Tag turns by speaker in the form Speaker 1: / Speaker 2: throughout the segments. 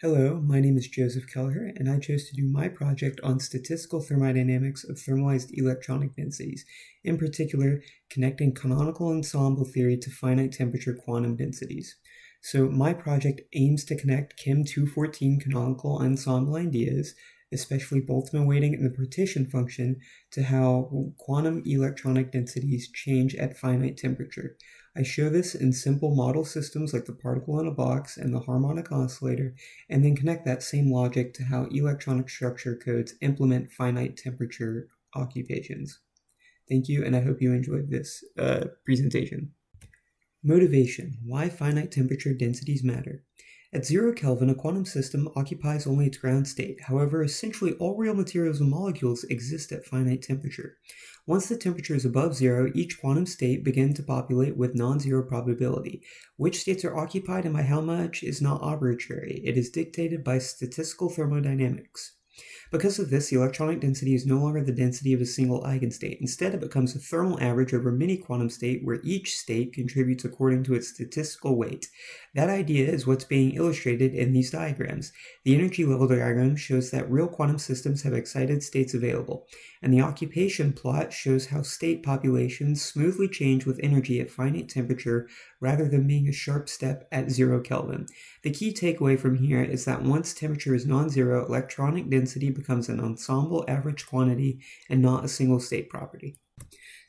Speaker 1: Hello, my name is Joseph Kelleher, and I chose to do my project on statistical thermodynamics of thermalized electronic densities, in particular, connecting canonical ensemble theory to finite temperature quantum densities. So my project aims to connect CHEM214 canonical ensemble ideas, especially Boltzmann weighting and the partition function, to how quantum electronic densities change at finite temperature. I show this in simple model systems like the particle in a box and the harmonic oscillator, and then connect that same logic to how electronic structure codes implement finite temperature occupations. Thank you, and I hope you enjoyed this presentation. Motivation: why finite temperature densities matter. At 0 Kelvin, a quantum system occupies only its ground state. However, essentially all real materials and molecules exist at finite temperature. Once the temperature is above 0, each quantum state begins to populate with non-zero probability. Which states are occupied and by how much is not arbitrary. It is dictated by statistical thermodynamics. Because of this, the electronic density is no longer the density of a single eigenstate. Instead, it becomes a thermal average over many quantum states where each state contributes according to its statistical weight. That idea is what's being illustrated in these diagrams. The energy level diagram shows that real quantum systems have excited states available, and the occupation plot shows how state populations smoothly change with energy at finite temperature rather than being a sharp step at 0 Kelvin. The key takeaway from here is that once temperature is non-zero, electronic density becomes an ensemble average quantity and not a single state property.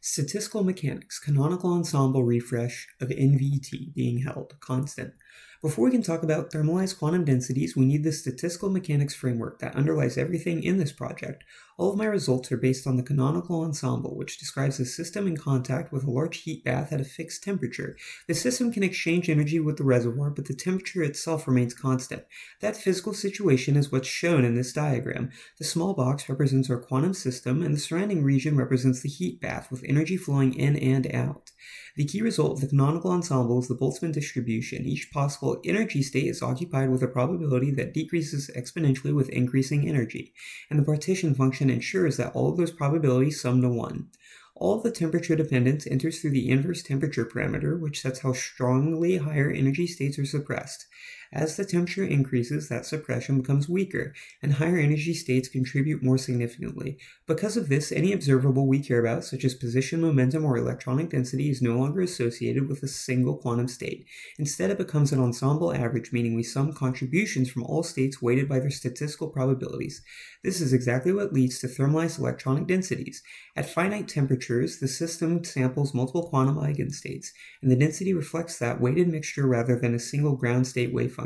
Speaker 1: Statistical mechanics, canonical ensemble refresh of NVT being held constant. Before we can talk about thermalized quantum densities, we need the statistical mechanics framework that underlies everything in this project. All of my results are based on the canonical ensemble, which describes a system in contact with a large heat bath at a fixed temperature. The system can exchange energy with the reservoir, but the temperature itself remains constant. That physical situation is what's shown in this diagram. The small box represents our quantum system, and the surrounding region represents the heat bath, with energy flowing in and out. The key result of the canonical ensemble is the Boltzmann distribution. Each possible energy state is occupied with a probability that decreases exponentially with increasing energy, and the partition function ensures that all of those probabilities sum to 1. All of the temperature dependence enters through the inverse temperature parameter, which sets how strongly higher energy states are suppressed. As the temperature increases, that suppression becomes weaker, and higher energy states contribute more significantly. Because of this, any observable we care about, such as position, momentum, or electronic density, is no longer associated with a single quantum state. Instead, it becomes an ensemble average, meaning we sum contributions from all states weighted by their statistical probabilities. This is exactly what leads to thermalized electronic densities. At finite temperatures, the system samples multiple quantum eigenstates, and the density reflects that weighted mixture rather than a single ground state wave function.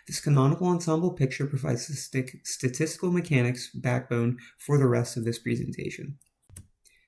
Speaker 1: This canonical ensemble picture provides the statistical mechanics backbone for the rest of this presentation.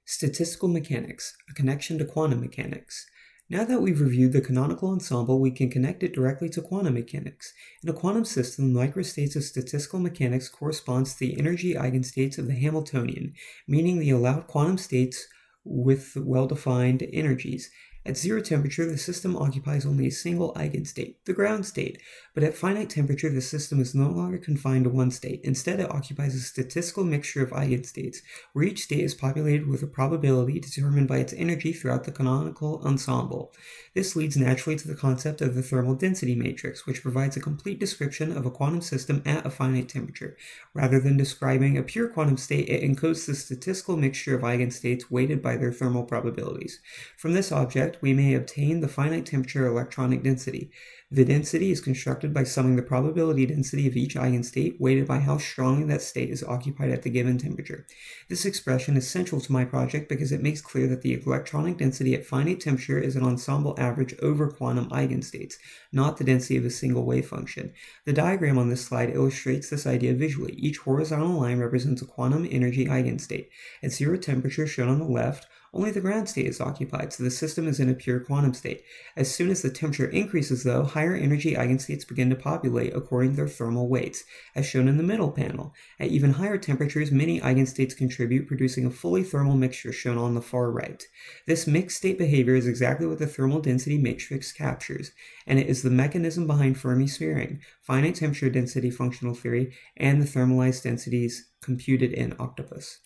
Speaker 1: Statistical mechanics, a connection to quantum mechanics. Now that we've reviewed the canonical ensemble, we can connect it directly to quantum mechanics. In a quantum system, the microstates of statistical mechanics corresponds to the energy eigenstates of the Hamiltonian, meaning the allowed quantum states with well-defined energies. At 0 temperature, the system occupies only a single eigenstate, the ground state, but at finite temperature, the system is no longer confined to one state. Instead, it occupies a statistical mixture of eigenstates, where each state is populated with a probability determined by its energy throughout the canonical ensemble. This leads naturally to the concept of the thermal density matrix, which provides a complete description of a quantum system at a finite temperature. Rather than describing a pure quantum state, it encodes the statistical mixture of eigenstates weighted by their thermal probabilities. From this object, we may obtain the finite temperature electronic density. The density is constructed by summing the probability density of each eigenstate weighted by how strongly that state is occupied at the given temperature. This expression is central to my project because it makes clear that the electronic density at finite temperature is an ensemble average over quantum eigenstates, not the density of a single wave function. The diagram on this slide illustrates this idea visually. Each horizontal line represents a quantum energy eigenstate. At 0 temperature, shown on the left, only the ground state is occupied, so the system is in a pure quantum state. As soon as the temperature increases, though, higher energy eigenstates begin to populate according to their thermal weights, as shown in the middle panel. At even higher temperatures, many eigenstates contribute, producing a fully thermal mixture shown on the far right. This mixed state behavior is exactly what the thermal density matrix captures, and it is the mechanism behind Fermi sphering, finite temperature density functional theory, and the thermalized densities computed in Octopus.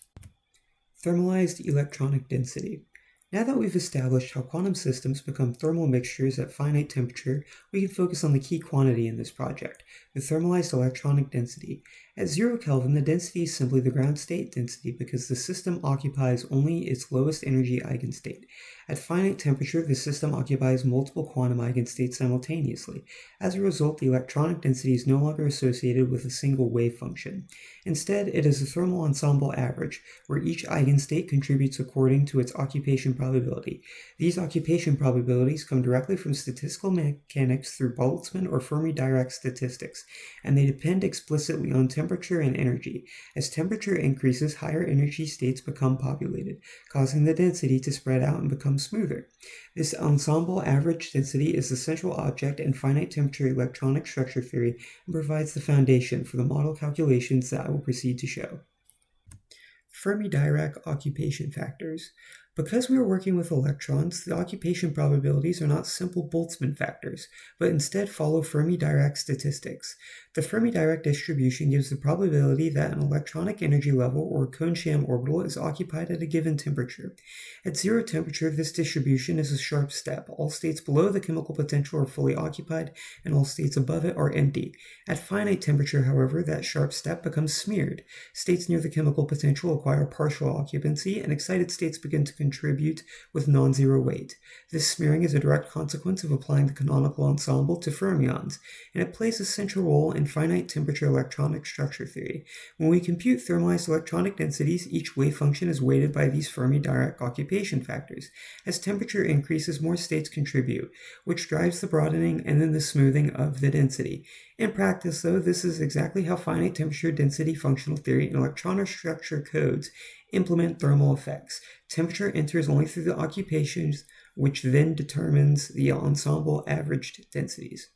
Speaker 1: Thermalized electronic density. Now that we've established how quantum systems become thermal mixtures at finite temperature, we can focus on the key quantity in this project, the thermalized electronic density. At 0 Kelvin, the density is simply the ground state density because the system occupies only its lowest energy eigenstate. At finite temperature, the system occupies multiple quantum eigenstates simultaneously. As a result, the electronic density is no longer associated with a single wave function. Instead, it is a thermal ensemble average, where each eigenstate contributes according to its occupation probability. These occupation probabilities come directly from statistical mechanics through Boltzmann or Fermi-Dirac statistics, and they depend explicitly on temperature and energy. As temperature increases, higher energy states become populated, causing the density to spread out and become smoother. This ensemble average density is the central object in finite temperature electronic structure theory and provides the foundation for the model calculations that I will proceed to show. Fermi-Dirac occupation factors. Because we are working with electrons, the occupation probabilities are not simple Boltzmann factors, but instead follow Fermi-Dirac statistics. The Fermi-Dirac distribution gives the probability that an electronic energy level or cone-sham orbital is occupied at a given temperature. At 0 temperature, this distribution is a sharp step. All states below the chemical potential are fully occupied, and all states above it are empty. At finite temperature, however, that sharp step becomes smeared. States near the chemical potential acquire partial occupancy, and excited states begin to contribute with non-zero weight. This smearing is a direct consequence of applying the canonical ensemble to fermions, and it plays a central role in finite temperature electronic structure theory. When we compute thermalized electronic densities, each wave function is weighted by these Fermi-Dirac occupation factors. As temperature increases, more states contribute, which drives the broadening and then the smoothing of the density. In practice, though, this is exactly how finite temperature density functional theory and electronic structure codes implement thermal effects. Temperature enters only through the occupations, which then determines the ensemble averaged densities.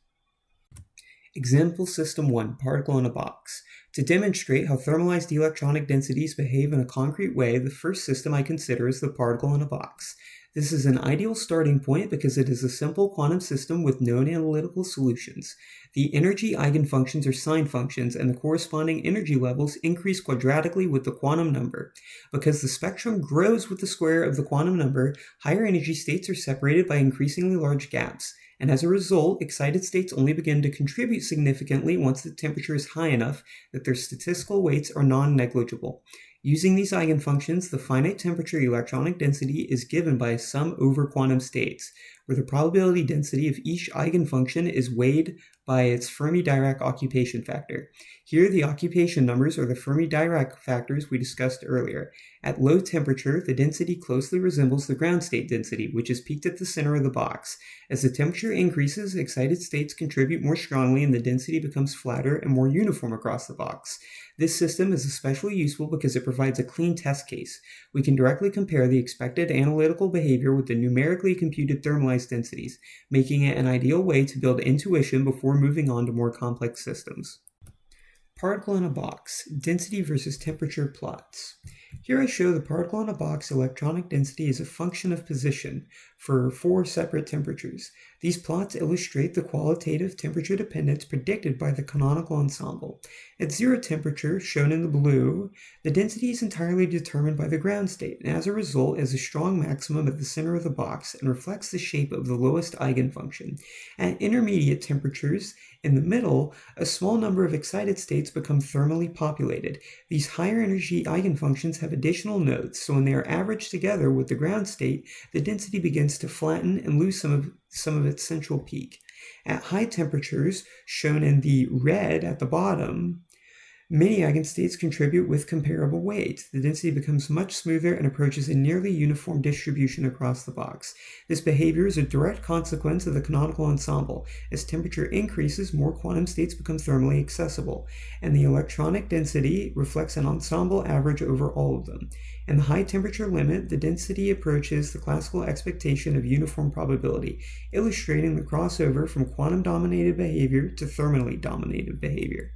Speaker 1: Example System 1, Particle in a Box. To demonstrate how thermalized electronic densities behave in a concrete way, the first system I consider is the particle in a box. This is an ideal starting point because it is a simple quantum system with known analytical solutions. The energy eigenfunctions are sign functions, and the corresponding energy levels increase quadratically with the quantum number. Because the spectrum grows with the square of the quantum number, higher energy states are separated by increasingly large gaps. And as a result, excited states only begin to contribute significantly once the temperature is high enough that their statistical weights are non-negligible. Using these eigenfunctions, the finite temperature electronic density is given by a sum over quantum states, where the probability density of each eigenfunction is weighed by its Fermi-Dirac occupation factor. Here, the occupation numbers are the Fermi-Dirac factors we discussed earlier. At low temperature, the density closely resembles the ground state density, which is peaked at the center of the box. As the temperature increases, excited states contribute more strongly and the density becomes flatter and more uniform across the box. This system is especially useful because it provides a clean test case. We can directly compare the expected analytical behavior with the numerically computed thermalized densities, making it an ideal way to build intuition before moving on to more complex systems. Particle in a box, density versus temperature plots. Here I show the particle in a box electronic density as a function of position for 4 separate temperatures. These plots illustrate the qualitative temperature dependence predicted by the canonical ensemble. At 0 temperature, shown in the blue, the density is entirely determined by the ground state, and as a result is a strong maximum at the center of the box and reflects the shape of the lowest eigenfunction. At intermediate temperatures, in the middle, a small number of excited states become thermally populated. These higher energy eigenfunctions have additional nodes, so when they are averaged together with the ground state, the density begins to flatten and lose some of its central peak. At high temperatures, shown in the red at the bottom, many eigenstates contribute with comparable weight. The density becomes much smoother and approaches a nearly uniform distribution across the box. This behavior is a direct consequence of the canonical ensemble. As temperature increases, more quantum states become thermally accessible, and the electronic density reflects an ensemble average over all of them. In the high temperature limit, the density approaches the classical expectation of uniform probability, illustrating the crossover from quantum-dominated behavior to thermally dominated behavior.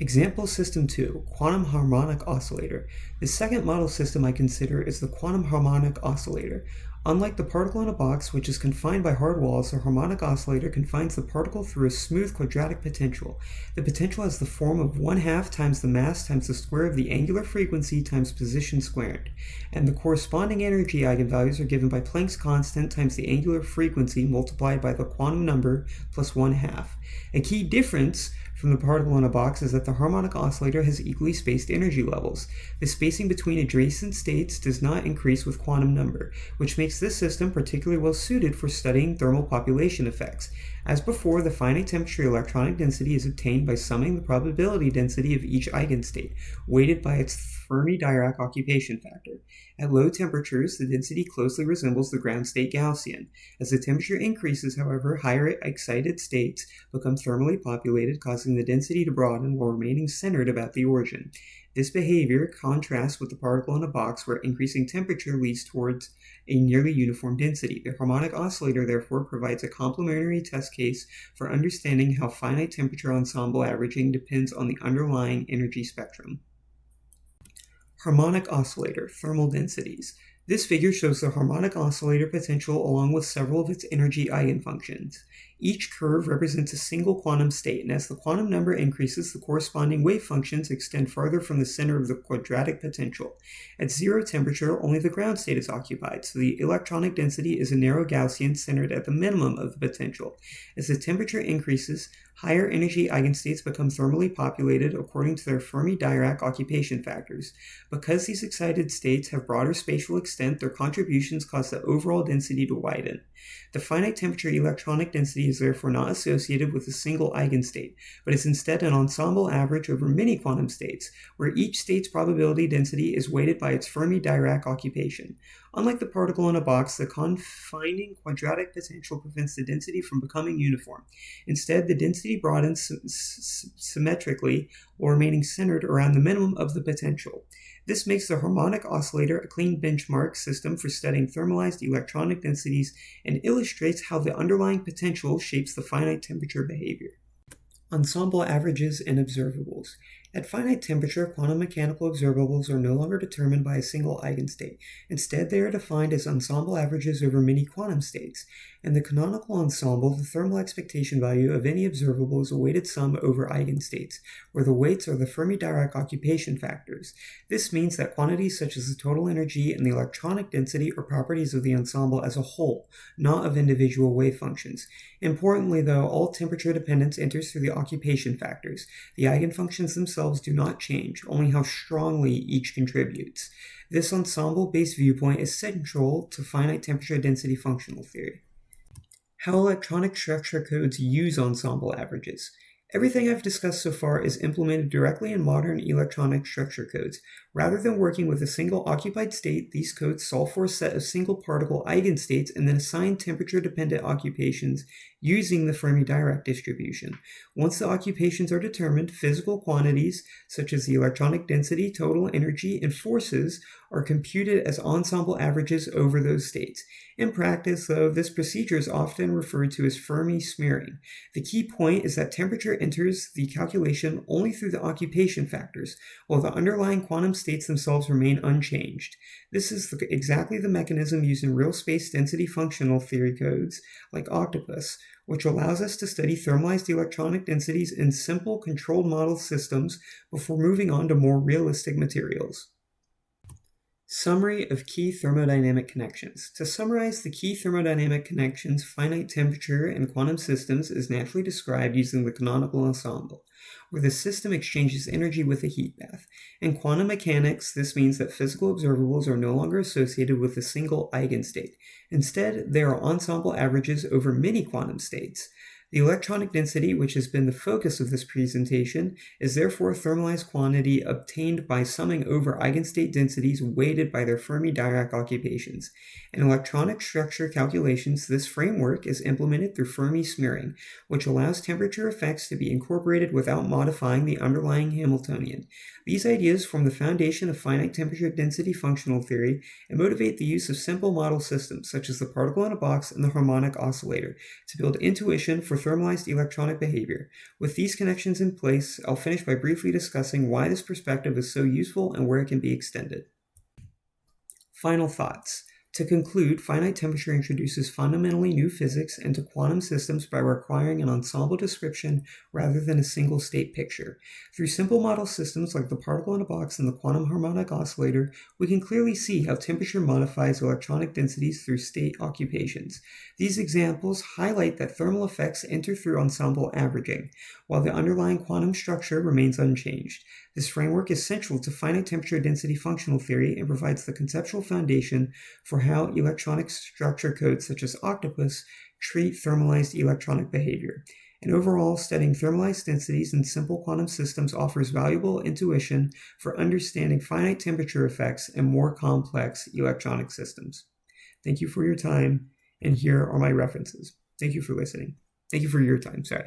Speaker 1: Example System 2, Quantum Harmonic Oscillator. The second model system I consider is the quantum harmonic oscillator. Unlike the particle in a box, which is confined by hard walls, the harmonic oscillator confines the particle through a smooth quadratic potential. The potential has the form of 1/2 times the mass times the square of the angular frequency times position squared, and the corresponding energy eigenvalues are given by Planck's constant times the angular frequency multiplied by the quantum number plus 1/2. A key difference from the particle in a box is that the harmonic oscillator has equally spaced energy levels. The spacing between adjacent states does not increase with quantum number, which makes this system particularly well suited for studying thermal population effects. As before, the finite temperature electronic density is obtained by summing the probability density of each eigenstate, weighted by its Fermi-Dirac occupation factor. At low temperatures, the density closely resembles the ground state Gaussian. As the temperature increases, however, higher excited states become thermally populated, causing the density to broaden while remaining centered about the origin. This behavior contrasts with the particle in a box, where increasing temperature leads towards a nearly uniform density. The harmonic oscillator, therefore, provides a complementary test case for understanding how finite temperature ensemble averaging depends on the underlying energy spectrum. Harmonic oscillator, thermal densities. This figure shows the harmonic oscillator potential along with several of its energy eigenfunctions. Each curve represents a single quantum state, and as the quantum number increases, the corresponding wave functions extend farther from the center of the quadratic potential. At zero temperature, only the ground state is occupied, so the electronic density is a narrow Gaussian centered at the minimum of the potential. As the temperature increases, higher energy eigenstates become thermally populated according to their Fermi-Dirac occupation factors. Because these excited states have broader spatial extent, their contributions cause the overall density to widen. The finite temperature electronic density is therefore not associated with a single eigenstate, but is instead an ensemble average over many quantum states, where each state's probability density is weighted by its Fermi-Dirac occupation. Unlike the particle in a box, the confining quadratic potential prevents the density from becoming uniform. Instead, the density broadens symmetrically while remaining centered around the minimum of the potential. This makes the harmonic oscillator a clean benchmark system for studying thermalized electronic densities and illustrates how the underlying potential shapes the finite temperature behavior. Ensemble averages and observables. At finite temperature, quantum mechanical observables are no longer determined by a single eigenstate. Instead, they are defined as ensemble averages over many quantum states. In the canonical ensemble, the thermal expectation value of any observable is a weighted sum over eigenstates, where the weights are the Fermi-Dirac occupation factors. This means that quantities such as the total energy and the electronic density are properties of the ensemble as a whole, not of individual wave functions. Importantly, though, all temperature dependence enters through the occupation factors. The eigenfunctions themselves do not change, only how strongly each contributes. This ensemble-based viewpoint is central to finite temperature density functional theory. How electronic structure codes use ensemble averages. Everything I've discussed so far is implemented directly in modern electronic structure codes. Rather than working with a single occupied state, these codes solve for a set of single particle eigenstates and then assign temperature-dependent occupations using the Fermi-Dirac distribution. Once the occupations are determined, physical quantities, such as the electronic density, total energy, and forces, are computed as ensemble averages over those states. In practice, though, this procedure is often referred to as Fermi smearing. The key point is that temperature enters the calculation only through the occupation factors, while the underlying quantum states themselves remain unchanged. This is exactly the mechanism used in real space density functional theory codes like Octopus, which allows us to study thermalized electronic densities in simple controlled model systems before moving on to more realistic materials. Summary of key thermodynamic connections. To summarize the key thermodynamic connections, finite temperature and quantum systems is naturally described using the canonical ensemble, where the system exchanges energy with a heat bath. In quantum mechanics, this means that physical observables are no longer associated with a single eigenstate. Instead, they are ensemble averages over many quantum states. The electronic density, which has been the focus of this presentation, is therefore a thermalized quantity obtained by summing over eigenstate densities weighted by their Fermi-Dirac occupations. In electronic structure calculations, this framework is implemented through Fermi smearing, which allows temperature effects to be incorporated without modifying the underlying Hamiltonian. These ideas form the foundation of finite temperature density functional theory and motivate the use of simple model systems such as the particle in a box and the harmonic oscillator to build intuition for thermalized electronic behavior. With these connections in place, I'll finish by briefly discussing why this perspective is so useful and where it can be extended. Final thoughts. To conclude, finite temperature introduces fundamentally new physics into quantum systems by requiring an ensemble description rather than a single state picture. Through simple model systems like the particle in a box and the quantum harmonic oscillator, we can clearly see how temperature modifies electronic densities through state occupations. These examples highlight that thermal effects enter through ensemble averaging, while the underlying quantum structure remains unchanged. This framework is central to finite temperature density functional theory and provides the conceptual foundation for how electronic structure codes such as Octopus treat thermalized electronic behavior. And overall, studying thermalized densities in simple quantum systems offers valuable intuition for understanding finite temperature effects in more complex electronic systems. Thank you for your time, and here are my references. Thank you for listening. Thank you for your time, sorry.